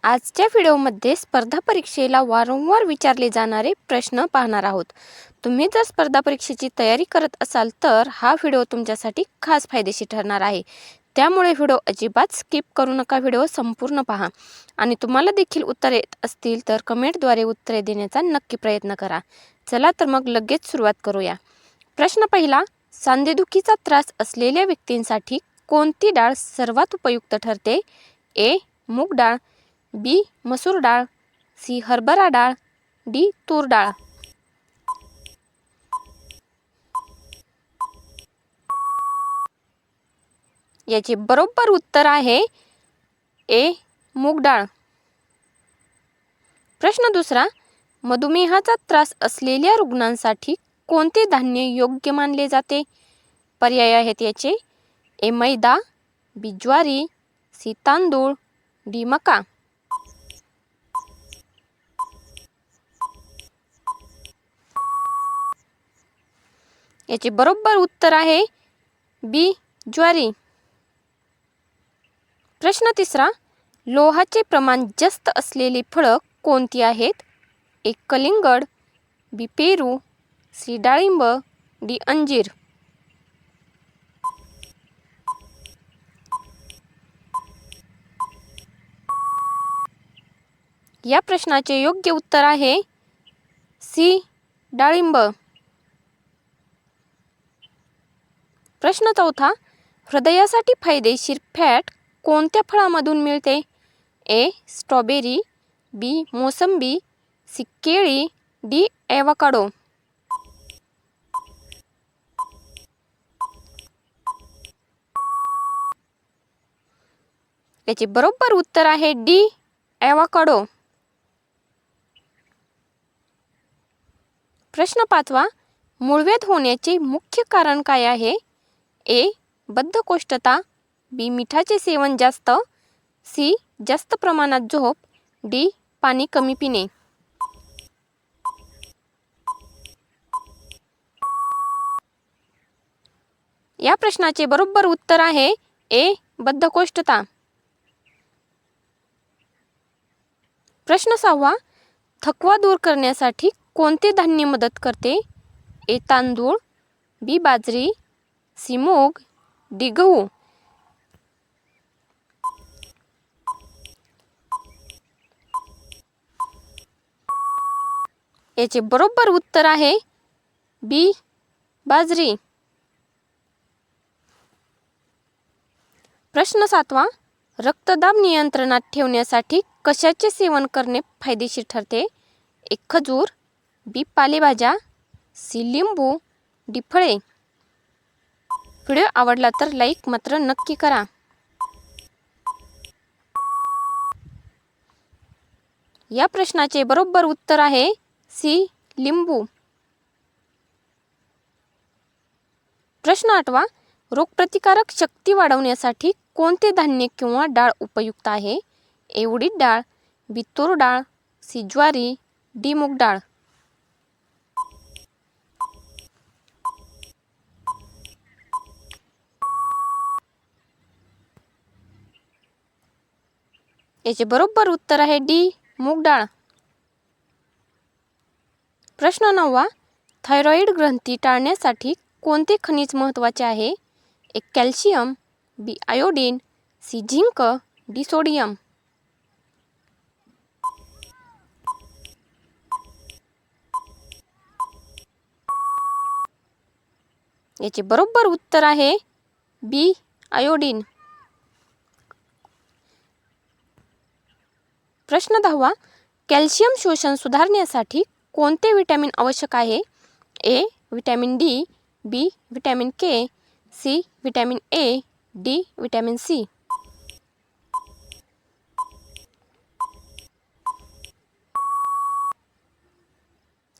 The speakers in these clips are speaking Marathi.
आजच्या व्हिडिओमध्ये स्पर्धा परीक्षेला वारंवार विचारले जाणारे प्रश्न पाहणार आहोत। तुम्ही जर स्पर्धा परीक्षेची तयारी करत असाल तर हा व्हिडिओ तुमच्यासाठी खास फायदेशीर ठरणार आहे। त्यामुळे व्हिडिओ अजिबात स्किप करू नका, व्हिडिओ संपूर्ण पहा आणि तुम्हाला देखील उत्तरे येत असतील तर कमेंटद्वारे उत्तरे देण्याचा नक्की प्रयत्न करा। चला तर मग लगेच सुरुवात करूया। प्रश्न पहिला, सांधेदुखीचा त्रास असलेल्या व्यक्तींसाठी कोणती डाळ सर्वात उपयुक्त ठरते? ए. मूग डाळ, बी. मसूर डाळ, सी. हरभरा डाळ, डी. तूर डाळ। याचे बरोबर उत्तर आहे ए. मूग डाळ। प्रश्न दुसरा, मधुमेहाचा त्रास असलेल्या रुग्णांसाठी कोणते धान्य योग्य मानले जाते? पर्याय आहेत याचे: ए. मैदा, बी. ज्वारी, सी. तांदूळ, डी. मका। याचे बरोबर उत्तर आहे बी. ज्वारी। प्रश्न तिसरा, लोहाचे प्रमाण जास्त असलेली फळं कोणती आहेत? ए. कलिंगड, बी. पेरू, सी. डाळिंब, डी. अंजीर। या प्रश्नाचे योग्य उत्तर आहे सी. डाळिंब। प्रश्न चौथा, हृदयासाठी फायदेशीर फॅट कोणत्या फळामधून मिळते? ए. स्ट्रॉबेरी, बी. मोसंबी, सी. केळी, डी. ॲव्होकाडो। याचे बरोबर उत्तर आहे डी. ॲव्होकाडो। प्रश्न पाचवा, मूळव्याध होण्याचे मुख्य कारण काय आहे? ए. बद्धकोष्ठता, बी. मिठाचे सेवन जास्त, सी. जास्त प्रमाणात झोप, डी. पाणी कमी पिणे। या प्रश्नाचे बरोबर उत्तर आहे ए. बद्धकोष्ठता। प्रश्न सहावा, थकवा दूर करण्यासाठी कोणते धान्य मदत करते? ए. तांदूळ, बी. बाजरी, सी. मूग, डी. गहू। याचे बरोबर उत्तर आहे बी. बाजरी। प्रश्न सातवा, रक्तदाब नियंत्रणात ठेवण्यासाठी कशाचे सेवन करणे फायदेशीर ठरते? ए. खजूर, बी. पालेभाज्या, सी. लिंबू, डी. फळे। व्हिडिओ आवडला तर लाईक मात्र नक्की करा। या प्रश्नाचे बरोबर उत्तर आहे सी. लिंबू। प्रश्न आठवा, रोगप्रतिकारक शक्ती वाढवण्यासाठी कोणते धान्य किंवा डाळ उपयुक्त आहे? ए. उडीद डाळ, बी. तूर डाळ, सी. ज्वारी, डी. मूग डाळ। याचे बरोबर उत्तर आहे डी. मूग डाळ। प्रश्न नववा, थायरॉईड ग्रंथी टाळण्यासाठी कोणते खनिज महत्त्वाचे आहे? A. Calcium, B. Iodine, C. Zinc, D. Sodium. याचे बरोबर उत्तर आहे बी. आयोडीन। प्रश्न दहावा, कॅल्शियम शोषण सुधारण्यासाठी कोणते विटॅमिन आवश्यक आहे? A. Vitamin D, B. Vitamin K, C. Vitamin A, D. Vitamin C.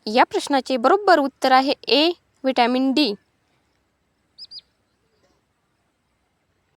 या प्रश्नाचे बरोबर उत्तर आहे ए. Vitamin D.